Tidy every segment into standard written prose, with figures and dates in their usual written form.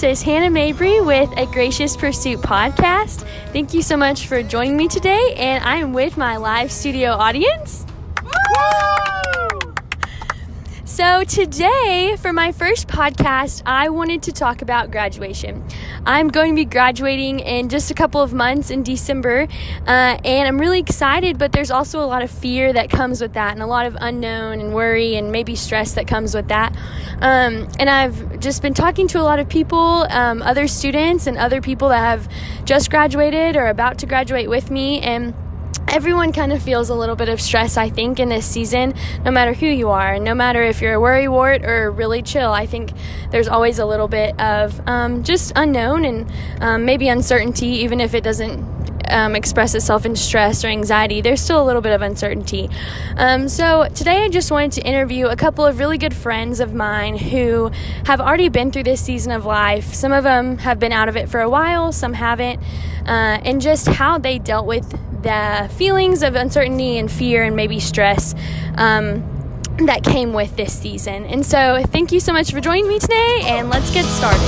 This is Hannah Mabry with A Gracious Pursuit podcast. Thank you so much for joining me today, and I am with my live studio audience. So today, for my first podcast, I wanted to talk about graduation. I'm going to be graduating in just a couple of months in December, and I'm really excited, but there's also a lot of fear that comes with that, and a lot of unknown and worry and maybe stress that comes with that. And I've just been talking to a lot of people, other students and other people that have just graduated or about to graduate with me, and everyone kind of feels a little bit of stress, I think, in this season, no matter who you are, and no matter if you're a worrywart or really chill. I think there's always a little bit of just unknown and maybe uncertainty, even if it doesn't express itself in stress or anxiety. There's still a little bit of uncertainty. So today I just wanted to interview a couple of really good friends of mine who have already been through this season of life. Some of them have been out of it for a while, some haven't, and just how they dealt with the feelings of uncertainty and fear and maybe stress that came with this season. And so thank you so much for joining me today, and let's get started.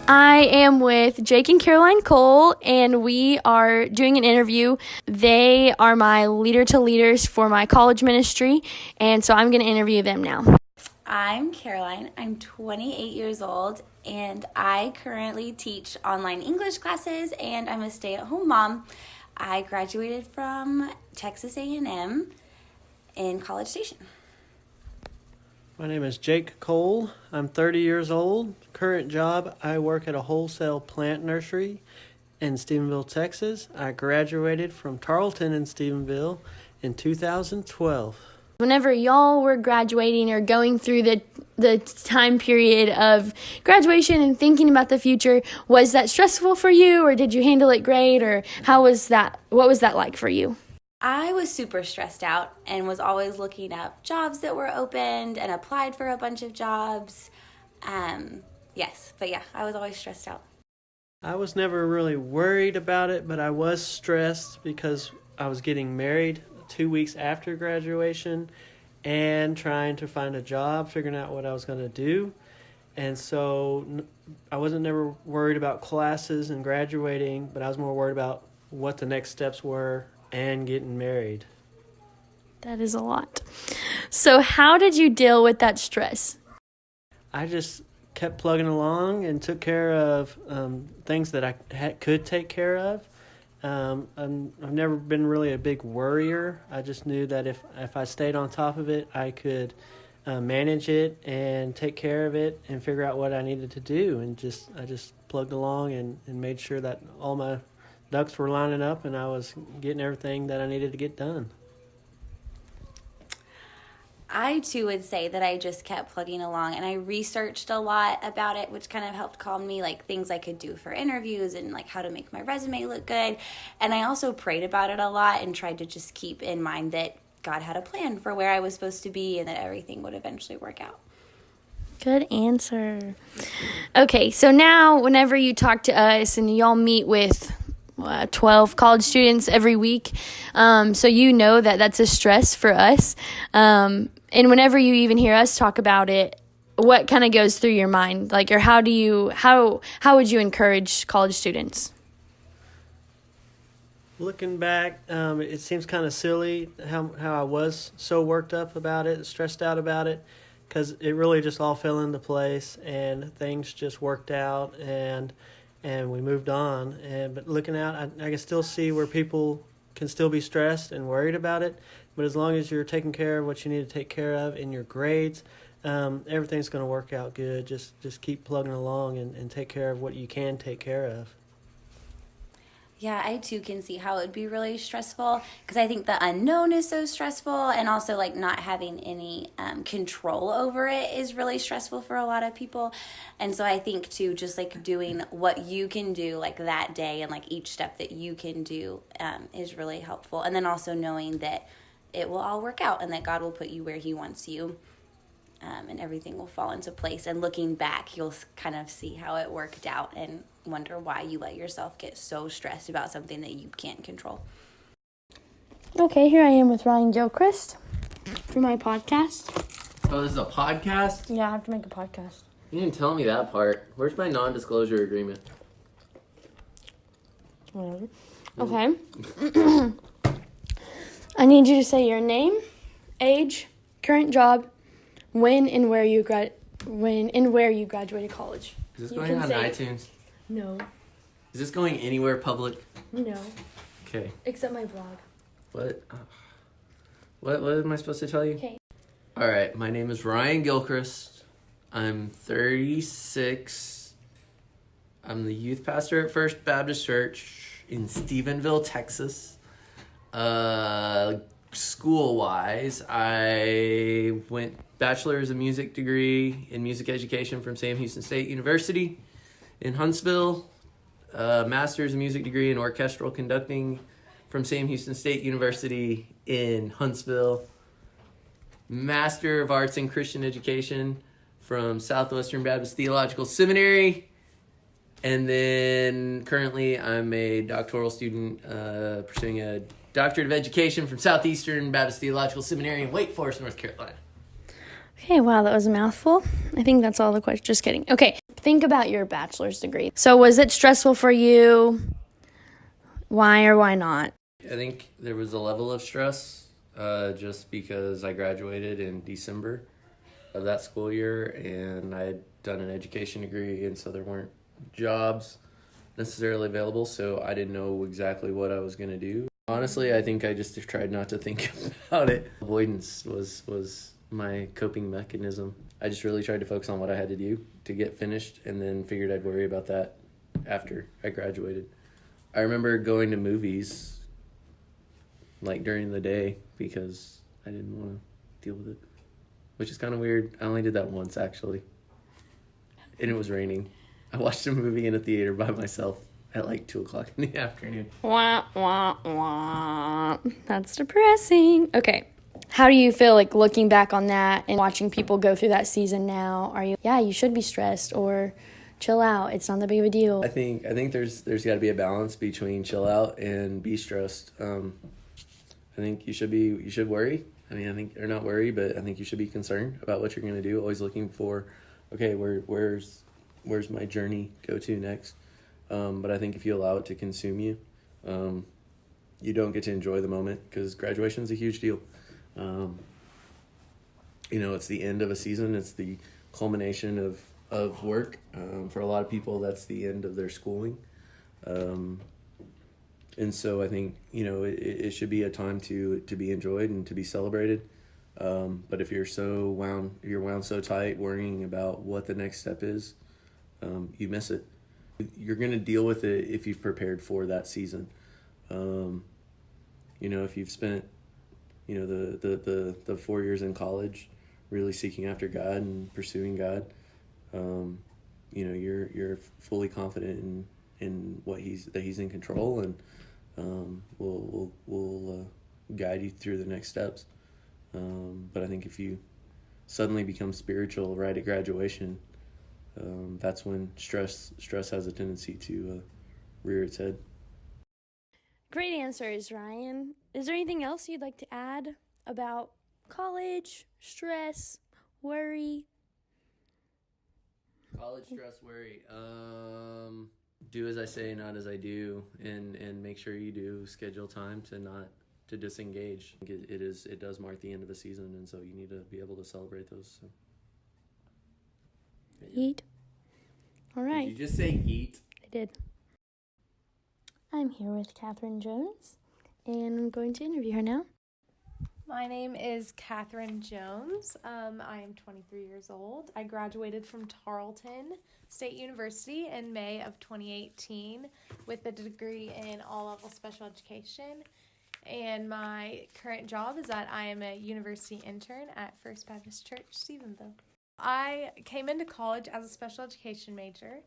I am with Jake and Caroline Cole, and we are doing an interview. They are my leader to leaders for my college ministry, and so I'm going to interview them now. I'm Caroline. I'm 28 years old, and I currently teach online English classes, and I'm a stay-at-home mom. I graduated from Texas A&M in College Station. My name is Jake Cole. I'm 30 years old. Current job, I work at a wholesale plant nursery in Stephenville, Texas. I graduated from Tarleton in Stephenville in 2012. Whenever y'all were graduating or going through the time period of graduation and thinking about the future, was that stressful for you, or did you handle it great, or how was that? What was that like for you? I was super stressed out and was always looking up jobs that were opened and applied for a bunch of jobs. I was always stressed out. I was never really worried about it, but I was stressed because I was getting married 2 weeks after graduation and trying to find a job, figuring out what I was going to do. And so I wasn't never worried about classes and graduating, but I was more worried about what the next steps were and getting married. That is a lot. So how did you deal with that stress? I just kept plugging along and took care of things that I could take care of. I've never been really a big worrier. I just knew that if I stayed on top of it, I could manage it and take care of it and figure out what I needed to do. And I just plugged along and made sure that all my ducks were lining up and I was getting everything that I needed to get done. I, too, would say that I just kept plugging along, and I researched a lot about it, which kind of helped calm me, like things I could do for interviews and like how to make my resume look good. And I also prayed about it a lot and tried to just keep in mind that God had a plan for where I was supposed to be and that everything would eventually work out. Good answer. Okay, so now whenever you talk to us and y'all meet with 12 college students every week, so you know that that's a stress for us. And whenever you even hear us talk about it, what kind of goes through your mind? Like, or how would you encourage college students? Looking back, it seems kind of silly how I was so worked up about it, stressed out about it, because it really just all fell into place and things just worked out and we moved on. But looking out, I can still see where people can still be stressed and worried about it. But as long as you're taking care of what you need to take care of in your grades, everything's going to work out good. Just keep plugging along and take care of what you can take care of. Yeah, I too can see how it would be really stressful because I think the unknown is so stressful, and also like not having any control over it is really stressful for a lot of people. And so I think too, just like doing what you can do like that day and like each step that you can do is really helpful. And then also knowing that it will all work out and that God will put you where He wants you. And everything will fall into place. And looking back, you'll kind of see how it worked out and wonder why you let yourself get so stressed about something that you can't control. Okay, here I am with Ryan Gilchrist. for my podcast. Oh, this is a podcast? Yeah, I have to make a podcast. You didn't tell me that part. Where's my non-disclosure agreement? Whatever. Okay. I need you to say your name, age, current job, when and where you graduated college. Is this You going can on say- iTunes? No. Is this going anywhere public? No. Okay. Except my blog. What? What am I supposed to tell you? Okay. All right. My name is Ryan Gilchrist. I'm 36. I'm the youth pastor at First Baptist Church in Stephenville, Texas. School-wise, I went bachelor's of music degree in music education from Sam Houston State University in Huntsville. Master's of music degree in orchestral conducting from Sam Houston State University in Huntsville. Master of Arts in Christian Education from Southwestern Baptist Theological Seminary. And then currently I'm a doctoral student pursuing a doctorate of education from Southeastern Baptist Theological Seminary in Wake Forest, North Carolina. Okay, wow, that was a mouthful. I think that's all the questions. Just kidding. Okay, think about your bachelor's degree. So was it stressful for you? Why or why not? I think there was a level of stress just because I graduated in December of that school year and I had done an education degree, and so there weren't jobs necessarily available, so I didn't know exactly what I was going to do. Honestly, I think I just tried not to think about it. Avoidance was my coping mechanism. I just really tried to focus on what I had to do to get finished, and then figured I'd worry about that after I graduated. I remember going to movies like during the day because I didn't want to deal with it, which is kind of weird. I only did that once, actually, and it was raining. I watched a movie in a theater by myself at like 2 o'clock in the afternoon. Wah, wah, wah. That's depressing. Okay. How do you feel like looking back on that and watching people go through that season now? Are you, yeah, you should be stressed, or chill out, it's not that big of a deal? I think there's got to be a balance between chill out and be stressed. I think you should worry. I mean, I think, or not worry, but I think you should be concerned about what you're going to do. Always looking for, okay, where's my journey go to next? But I think if you allow it to consume you, you don't get to enjoy the moment, because graduation is a huge deal. It's the end of a season. It's the culmination of work. For a lot of people, that's the end of their schooling. And so I think, it should be a time to be enjoyed and to be celebrated. But if you're wound so tight worrying about what the next step is, you miss it. You're going to deal with it if you've prepared for that season. If you've spent, the 4 years in college really seeking after God and pursuing God, you're fully confident in that He's in control, and will guide you through the next steps. But I think if you suddenly become spiritual right at graduation, that's when stress has a tendency to rear its head. Great answers, Ryan. Is there anything else you'd like to add about college, stress, worry? College stress, worry. Do as I say, not as I do, and make sure you do schedule time to disengage. It does mark the end of a season, and so you need to be able to celebrate those. So. Yeet. All right. Did you just say yeet? I did. I'm here with Catherine Jones, and I'm going to interview her now. My name is Catherine Jones. I am 23 years old. I graduated from Tarleton State University in May of 2018 with a degree in all-level special education. And my current job is that I am a university intern at First Baptist Church, Stephenville. I came into college as a special education major,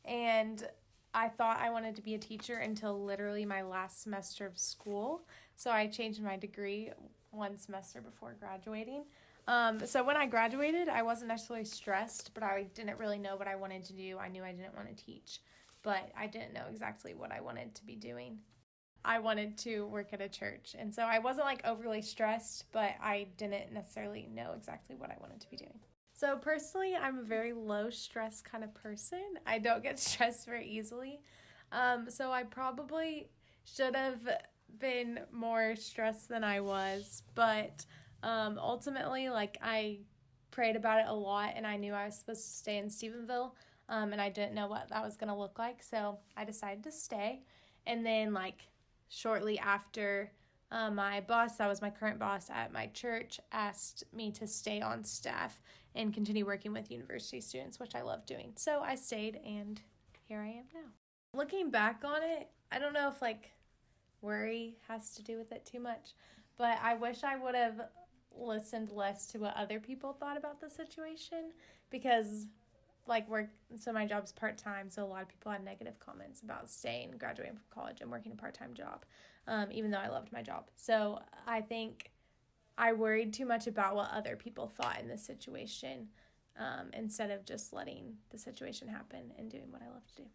and I thought I wanted to be a teacher until literally my last semester of school. So I changed my degree one semester before graduating. So when I graduated, I wasn't necessarily stressed, but I didn't really know what I wanted to do. I knew I didn't want to teach, but I didn't know exactly what I wanted to be doing. I wanted to work at a church. And so I wasn't like overly stressed, but I didn't necessarily know exactly what I wanted to be doing. So personally, I'm a very low stress kind of person. I don't get stressed very easily. So I probably should have been more stressed than I was, but ultimately, like, I prayed about it a lot, and I knew I was supposed to stay in Stephenville, and I didn't know what that was going to look like, so I decided to stay. And then, like, shortly after, my boss, that was my current boss at my church, asked me to stay on staff and continue working with university students, which I love doing. So I stayed, and here I am now. Looking back on it, I don't know if, like, worry has to do with it too much, but I wish I would have listened less to what other people thought about the situation, because so my job's part-time, so a lot of people had negative comments about staying, graduating from college, and working a part-time job, even though I loved my job. So I think I worried too much about what other people thought in this situation, instead of just letting the situation happen and doing what I love to do.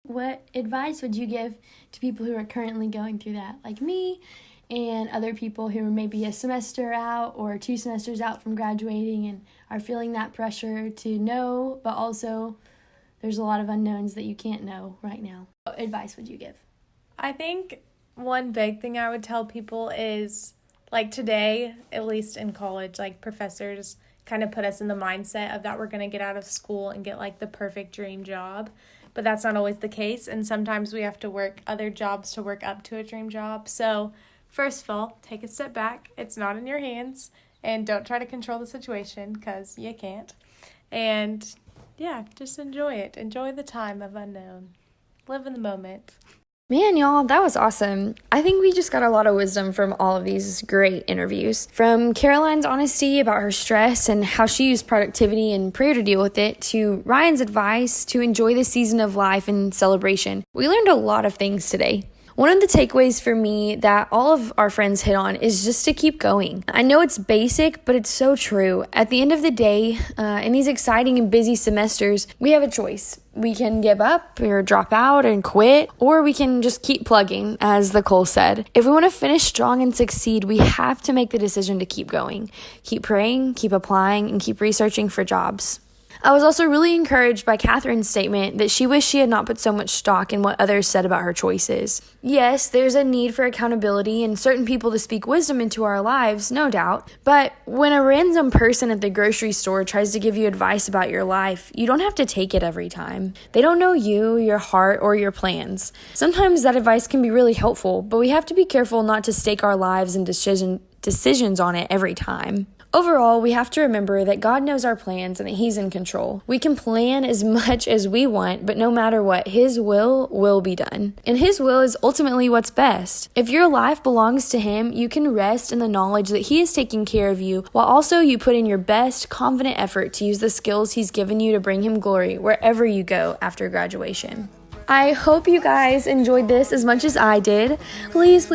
What advice would you give to people who are currently going through that, like me, and other people who are maybe a semester out or 2 semesters out from graduating and are feeling that pressure to know, but also there's a lot of unknowns that you can't know right now? What advice would you give? I think one big thing I would tell people is, like, today, at least in college, like, professors kind of put us in the mindset of that we're going to get out of school and get, like, the perfect dream job. But that's not always the case, and sometimes we have to work other jobs to work up to a dream job. So first of all, take a step back. It's not in your hands, and don't try to control the situation, because you can't. And yeah, just enjoy it. Enjoy the time of unknown. Live in the moment. Man, y'all, that was awesome. I think we just got a lot of wisdom from all of these great interviews. From Caroline's honesty about her stress and how she used productivity and prayer to deal with it, to Ryan's advice to enjoy the season of life and celebration. We learned a lot of things today. One of the takeaways for me that all of our friends hit on is just to keep going. I know it's basic, but it's so true. At the end of the day, in these exciting and busy semesters, we have a choice. We can give up or drop out and quit, or we can just keep plugging, as Nicole said. If we want to finish strong and succeed, we have to make the decision to keep going. Keep praying, keep applying, and keep researching for jobs. I was also really encouraged by Catherine's statement that she wished she had not put so much stock in what others said about her choices. Yes, there's a need for accountability and certain people to speak wisdom into our lives, no doubt. But when a random person at the grocery store tries to give you advice about your life, you don't have to take it every time. They don't know you, your heart, or your plans. Sometimes that advice can be really helpful, but we have to be careful not to stake our lives and decisions on it every time. Overall, we have to remember that God knows our plans and that He's in control. We can plan as much as we want, but no matter what, His will be done. And His will is ultimately what's best. If your life belongs to Him, you can rest in the knowledge that He is taking care of you, while also you put in your best, confident effort to use the skills He's given you to bring Him glory wherever you go after graduation. I hope you guys enjoyed this as much as I did. Please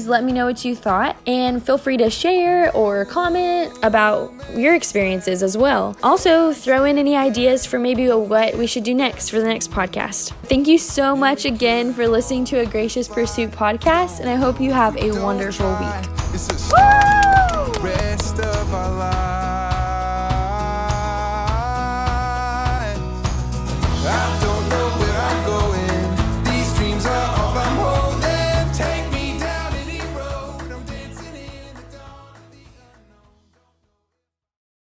let me know what you thought, and feel free to share or comment about your experiences as well. Also, throw in any ideas for maybe what we should do next for the next podcast. Thank you so much again for listening to A Gracious Pursuit podcast, and I hope you have a wonderful week. Rest of our lives.